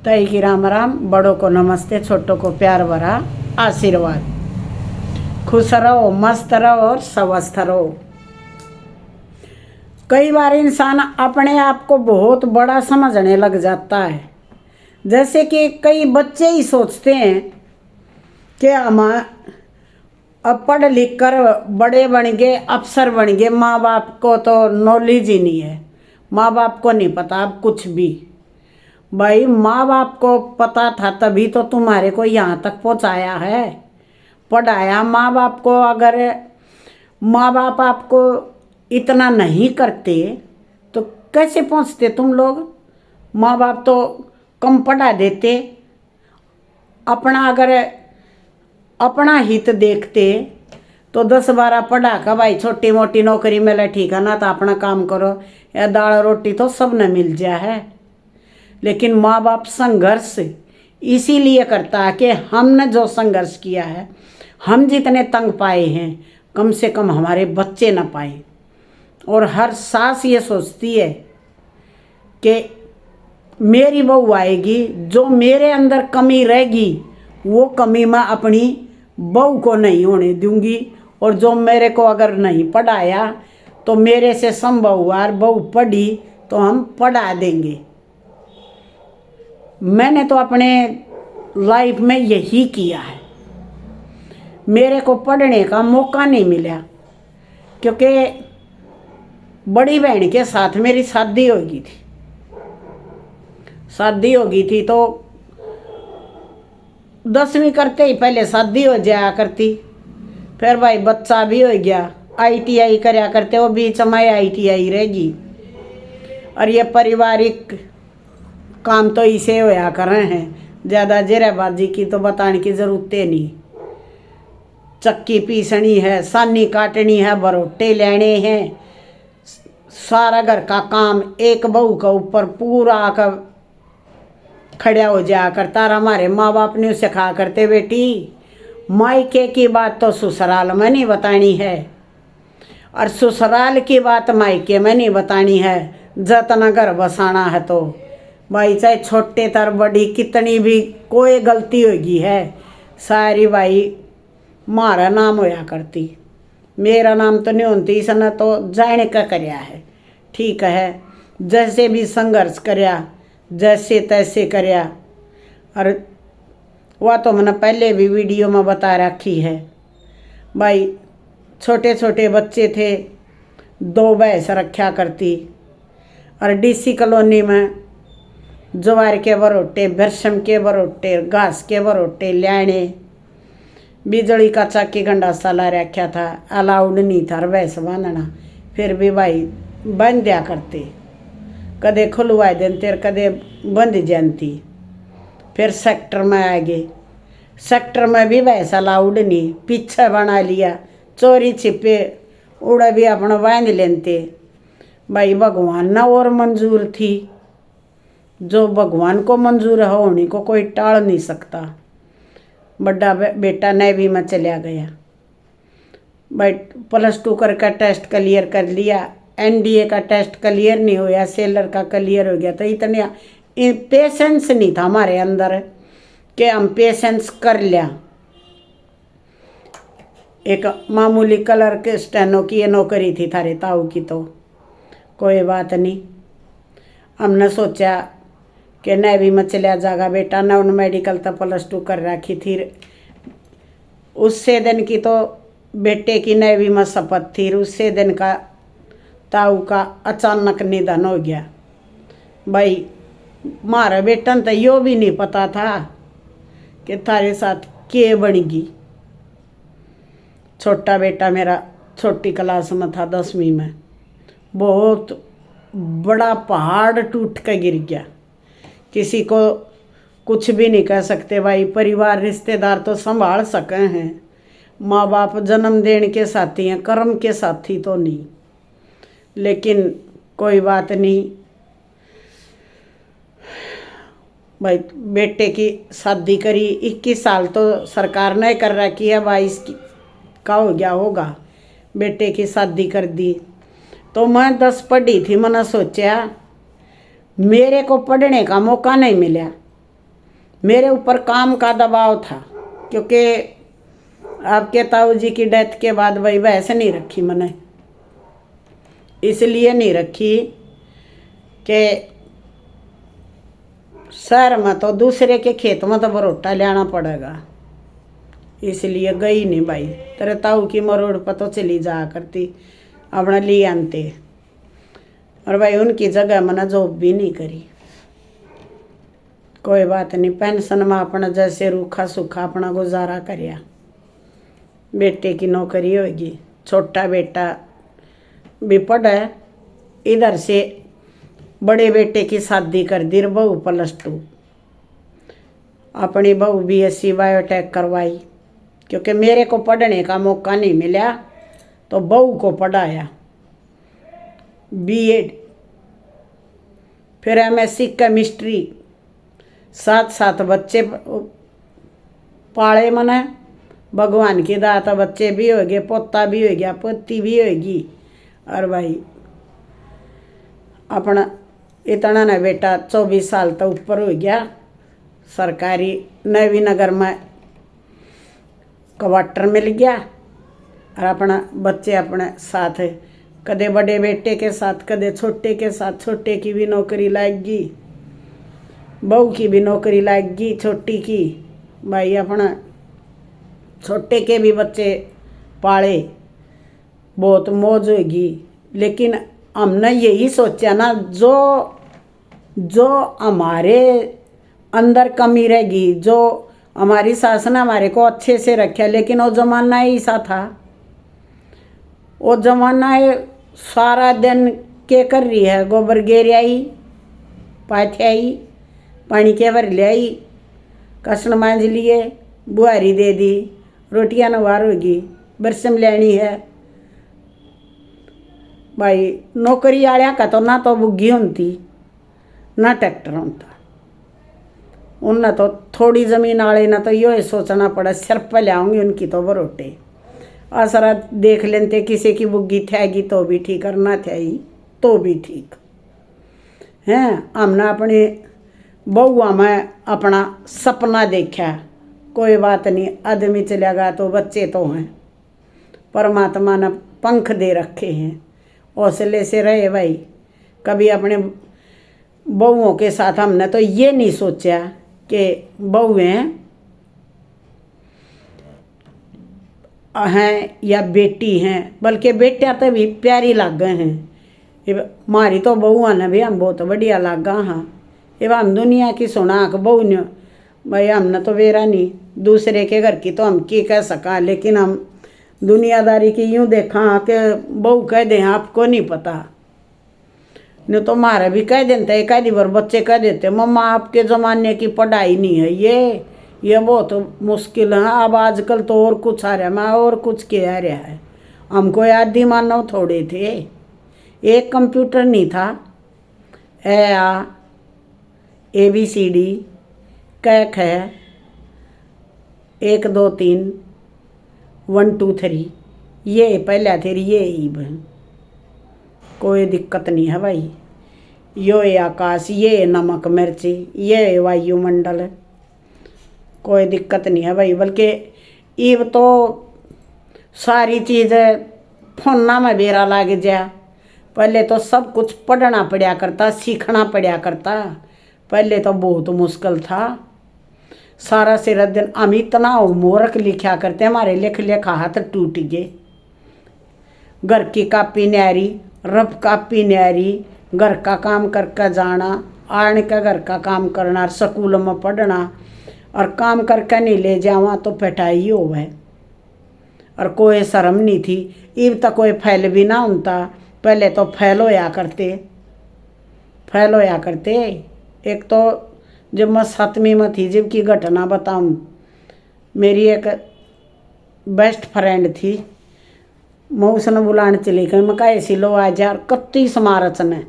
तय की राम राम। बड़ों को नमस्ते, छोटों को प्यार भरा आशीर्वाद। खुश रहो, मस्त रहो और स्वस्थ रहो। कई बार इंसान अपने आप को बहुत बड़ा समझने लग जाता है। जैसे कि कई बच्चे ही सोचते हैं कि हम अब पढ़ लिख कर बड़े बन गए, अफसर बन गए, माँ बाप को तो नॉलेज ही नहीं है, माँ बाप को नहीं पता अब कुछ भी। भाई माँ बाप को पता था तभी तो तुम्हारे को यहाँ तक पहुँचाया है, पढ़ाया। माँ बाप को अगर माँ बाप आपको इतना नहीं करते तो कैसे पहुँचते तुम लोग। माँ बाप तो कम पढ़ा देते। अपना अगर अपना हित देखते तो 10-12 पढ़ा कर भाई छोटी मोटी नौकरी मिले ठीक है ना, तो अपना काम करो, या दाल रोटी तो सब न मिल जाए है। लेकिन माँ बाप संघर्ष इसीलिए करता है कि हमने जो संघर्ष किया है, हम जितने तंग पाए हैं कम से कम हमारे बच्चे ना पाए। और हर सास ये सोचती है कि मेरी बहू आएगी, जो मेरे अंदर कमी रहेगी वो कमी मैं अपनी बहू को नहीं होने दूंगी, और जो मेरे को अगर नहीं पढ़ाया तो मेरे से संभव हुआ बहू पढ़ी तो हम पढ़ा देंगे। मैंने तो अपने लाइफ में यही किया है। मेरे को पढ़ने का मौका नहीं मिला क्योंकि बड़ी बहन के साथ मेरी शादी हो गई थी। शादी हो गई थी तो 10वीं करते ही पहले शादी हो जाया करती, फिर भाई बच्चा भी हो गया, ITI करया करते, वो बीच में ITI रहेगी। और ये पारिवारिक काम तो इसे होया कर रहे हैं, ज़्यादा जेराबाजी की तो बताने की ज़रूरत है नहीं। चक्की पीसनी है, सानी काटनी है, बरोटे लेने हैं, सारा घर का काम एक बहू के ऊपर पूरा का खड़ा हो जाया करता। हमारे माँ बाप ने सिखा करते बेटी मायके की बात तो ससुराल में नहीं बतानी है, और ससुराल की बात मायके में नहीं बतानी है। जतना घर बसाना है तो भाई चाहे छोटे तर बड़ी कितनी भी कोई गलती होगी है, सारी भाई मारा नाम होया करती, मेरा नाम तो नहीं होती। इसने तो जाने का करया है, ठीक है, जैसे भी संघर्ष करया, जैसे तैसे करया। और वह तो मैंने पहले भी वीडियो में बता रखी है। भाई छोटे छोटे बच्चे थे, 2 भैंस रखा करती, और DC कॉलोनी में ज्वार के बरोटे, भरसम के बरोटे, घास के बरोटे लाने, बिजली का चाकी गंडासा ला रखा था, अलाउड नहीं था भैंस बांधना, फिर भी भाई बांध दिया करते, कदे खुलवा देते कदे बंद जानती। फिर सेक्टर में आ गए, सेक्टर में भी भैंस अलाउड नहीं, पीछे बना लिया, चोरी छिपे उड़ा भी अपना बांध लेते। भाई भगवान ना और मंजूर थी, जो भगवान को मंजूर है उन्हीं को कोई टाल नहीं सकता। बड़ा बेटा नेवी में चला गया, भाई +2 करके टेस्ट क्लियर कर लिया, NDA का टेस्ट क्लियर नहीं होया, सेलर का क्लियर हो गया। तो इतने पेशेंस नहीं था हमारे अंदर कि हम पेशेंस कर लिया। एक मामूली कलर के स्टेनो की ये नौकरी थी थारे ताऊ की, तो कोई बात नहीं। हमने सोचा कि नेवी में चला जाएगा बेटा, नॉन मेडिकल तो +2 कर रखी थी। उससे दिन की तो बेटे की नेवी में शपथ थी, उससे दिन का ताऊ का अचानक निधन हो गया। भाई मारा बेटन तो यो भी नहीं पता था कि थारे साथ के बनेगी। छोटा बेटा मेरा छोटी क्लास में था, 10वीं में, बहुत बड़ा पहाड़ टूट कर गिर गया। किसी को कुछ भी नहीं कह सकते भाई, परिवार रिश्तेदार तो संभाल सके हैं, माँ बाप जन्म देने के साथी हैं, कर्म के साथी तो नहीं। लेकिन कोई बात नहीं भाई, बेटे की शादी करी, 21 साल तो सरकार ने कर रखी है, 22 का हो गया होगा, बेटे की शादी कर दी। तो मैं 10 पढ़ी थी, मैंने सोचा मेरे को पढ़ने का मौका नहीं मिला, मेरे ऊपर काम का दबाव था, क्योंकि आपके ताऊ जी की डेथ के बाद भाई वैसे नहीं रखी मैंने, इसलिए नहीं रखी कि शहर में तो दूसरे के खेत में तो बरोटा लेना पड़ेगा, इसलिए गई नहीं भाई। तेरे ताऊ की मरोड़ पर तो चली जा करती, अपना ले आनते। और भाई उनकी जगह मैंने जॉब भी नहीं करी, कोई बात नहीं, पेंशन में अपना जैसे रूखा सूखा अपना गुजारा करिया। बेटे की नौकरी होगी, छोटा बेटा भी पढ़ा है, इधर से बड़े बेटे की शादी कर दी, बहू +2, अपनी बहू BSc बायोटेक करवाई, क्योंकि मेरे को पढ़ने का मौका नहीं मिला तो बहू को पढ़ाया B.Ed, फिर MSc केमिस्ट्री, 7 बच्चे पाले मैंने, भगवान की दात, बच्चे भी हो गए, पोता भी हो गया, पोती भी होगी। और भाई अपना इतना ना बेटा 24 साल तो ऊपर हो गया, सरकारी नवी नगर में क्वार्टर मिल गया। और अपना बच्चे अपने साथ, कदे बड़े बेटे के साथ, कदे छोटे के साथ, छोटे की भी नौकरी लगेगी, बहू की भी नौकरी लगेगी, छोटी की। भाई अपना छोटे के भी बच्चे पाले, बहुत मौज होगी। लेकिन हमने यही सोचा ना, जो हमारे अंदर कमी रहेगी, जो हमारी सास ने हमारे को अच्छे से रखा, लेकिन वो ज़माना ही ऐसा था। वो ज़माना सारा दिन के कर रही है, गोबर गेर आई, पाथी आई, पानी के भर ले आई, कसण मांझ लिए, बुहारी दे दी, रोटियां नवार होगी, बरसम लेनी है। भाई नौकरी वाले का तो ना तो बुग्गी होती ना ट्रैक्टर होता, उनने तो थोड़ी ज़मीन वाले ना तो यो सोचना पड़ा सिर पर लाऊंगी उनकी तो बरोटे। आसरा देख लेते किसी की बुग्गी थेगी तो भी ठीक, करना थी तो भी ठीक है। हमने अपने बहुआ में अपना सपना देखा, कोई बात नहीं, आदमी चलेगा तो बच्चे तो हैं, परमात्मा ने पंख दे रखे हैं, हौसले से रहे भाई। कभी अपने बहुओं के साथ हमने तो ये नहीं सोचा कि बहुएं हैं या बेटी हैं, बल्कि बेटियाँ तो भी प्यारी लाग गए हैं। मारी तो बहुआ ने भी हम बहुत बढ़िया लागा। हाँ एवं हम दुनिया की सुना कि बहू ने भाई हमने तो वेरा नहीं, दूसरे के घर की तो हम की कह सका, लेकिन हम दुनियादारी की यूँ देखा कि बहू कह दें आपको नहीं पता, नहीं तो मारे भी कह देते, एक आधी बार बच्चे कह देते मम्मा आपके ज़माने की पढ़ाई नहीं है, ये बहुत मुश्किल है। अब आजकल तो और कुछ आ रहा है, मैं और कुछ कह रहा है, हमको आदि मानव थोड़े थे, एक कंप्यूटर नहीं था, ABCD कैक है, 1 2 3 1 2 3 ये पहला थे, ये कोई दिक्कत नहीं है भाई। यो ये आकाश, ये नमक मिर्ची, ये वायुमंडल, कोई दिक्कत नहीं है भाई। बल्कि इब तो सारी चीज़ें फोना में बेरा लाग जा, पहले तो सब कुछ पढ़ना पड़ा करता, सीखना पड़ा करता, पहले तो बहुत मुश्किल था। सारा सिर दिन हम इतना होमवर्क लिखा करते, हमारे लेखा हाथ टूट गए। घर की कापी न्यारी, रफ कापी न्यारी, घर का काम करके जाना, आने का घर का काम करना, स्कूल में पढ़ना, और काम करके नहीं ले जावा तो पिटाई हो है। और कोई शर्म नहीं थी, इब तक कोई फैल भी ना होता, पहले तो फैल होया करते। एक तो जब मैं 7वीं में थी, जब की घटना बताऊं, मेरी एक बेस्ट फ्रेंड थी, मैं उसने बुलाने चली गई, मैं कहा ऐसी लो आ जा। 31 मार्च ने,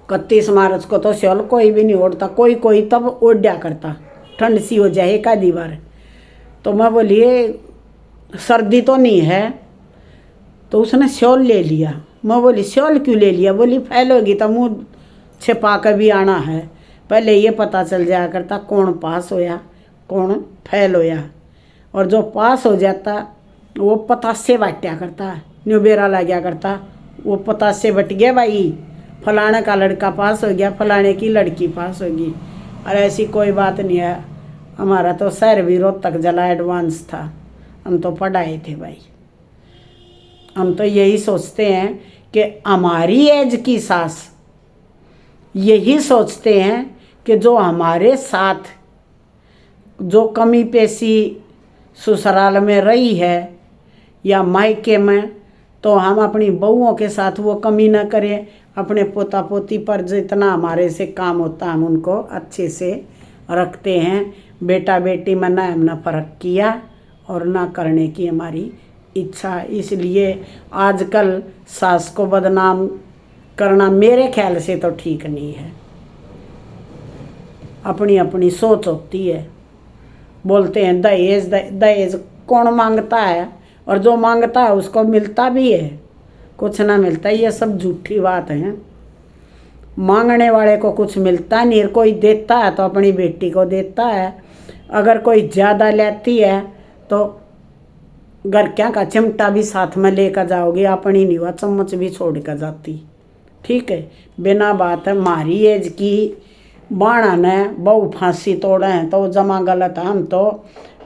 31 मार्च को तो शॉल कोई भी नहीं ओढ़ता, कोई तब ओढ़ा करता, ठंड सी हो जाए एक आधी बार। तो मैं बोली सर्दी तो नहीं है, तो उसने शॉल ले लिया। मैं बोली शॉल क्यों ले लिया? बोली फैलोगी तो मुँह छिपा कर भी आना है। पहले ये पता चल जाया करता कौन पास होया कौन फेल होया, और जो पास हो जाता वो पतासे बांटा करता, न्यू बेरा ला गया करता, वो पतासे बट गया भाई, फलाने का लड़का पास हो गया, फलाने की लड़की पास होगी। और ऐसी कोई बात नहीं है। हमारा तो शहर भी रोहतक जिला एडवांस था, हम तो पढ़ाए थे भाई। हम तो यही सोचते हैं कि हमारी एज की सास यही सोचते हैं कि जो हमारे साथ जो कमी पेशी ससुराल में रही है या मायके में, तो हम अपनी बहुओं के साथ वो कमी ना करें। अपने पोता पोती पर जितना हमारे से काम होता हम उनको अच्छे से रखते हैं। बेटा बेटी में ना हमने फ़र्क किया और ना करने की हमारी इच्छा। इसलिए आजकल सास को बदनाम करना मेरे ख्याल से तो ठीक नहीं है। अपनी अपनी सोच होती है। बोलते हैं दहेज दहेज कौन मांगता है, और जो मांगता है उसको मिलता भी है, कुछ ना मिलता। ये सब झूठी बात है। मांगने वाले को कुछ मिलता नहीं, कोई देता है तो अपनी बेटी को देता है। अगर कोई ज़्यादा लेती है तो घर क्या का चिमटा भी साथ में लेकर जाओगी, अपनी निवा चम्मच भी छोड़ कर जाती। ठीक है, बिना बात है मारी एज की बाणा ने बहु फांसी तोड़े हैं तो जमा गलत है। हम तो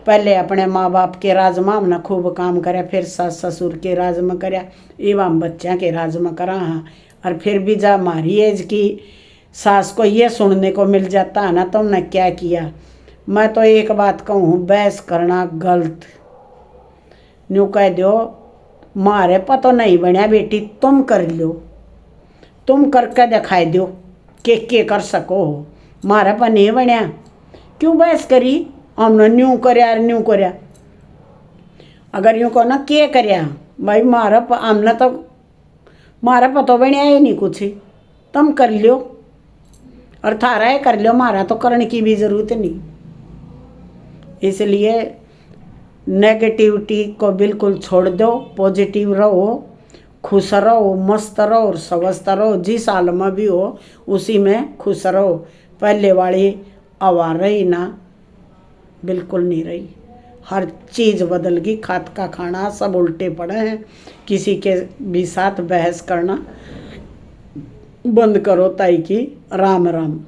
पहले अपने माँ बाप के राज में हमने खूब काम करे, फिर सास ससुर के राज में कराया, एवं बच्चा के राज में करा हाँ। और फिर भी जब हमारी एज की सास को ये सुनने को मिल जाता है ना, तो हमने क्या किया। मैं तो एक बात कहूँ, बहस करना गलत। न्यू कह दो मारे पतो नहीं बनया बेटी, तुम कर लो, तुम करके दिखाई दो के कर सको। मारे पर नहीं बनया, क्यों बहस करी। हमने न्यू करया न्यू करया। अगर यूँ कहो ना के करया भाई, हमने तो मारा पतो बनया ही नहीं कुछ, तुम कर लो और थारा है कर लो, मारा तो करने की भी ज़रूरत नहीं। इसलिए नेगेटिविटी को बिल्कुल छोड़ दो, पॉजिटिव रहो, खुश रहो, मस्त रहो और स्वस्थ रहो। जिस हाल में भी हो उसी में खुश रहो। पहले वाली आवाज़ रही ना, बिल्कुल नहीं रही। हर चीज़ बदल गई, खाद का खाना सब उल्टे पड़े हैं। किसी के भी साथ बहस करना बंद करो ताई की। राम राम।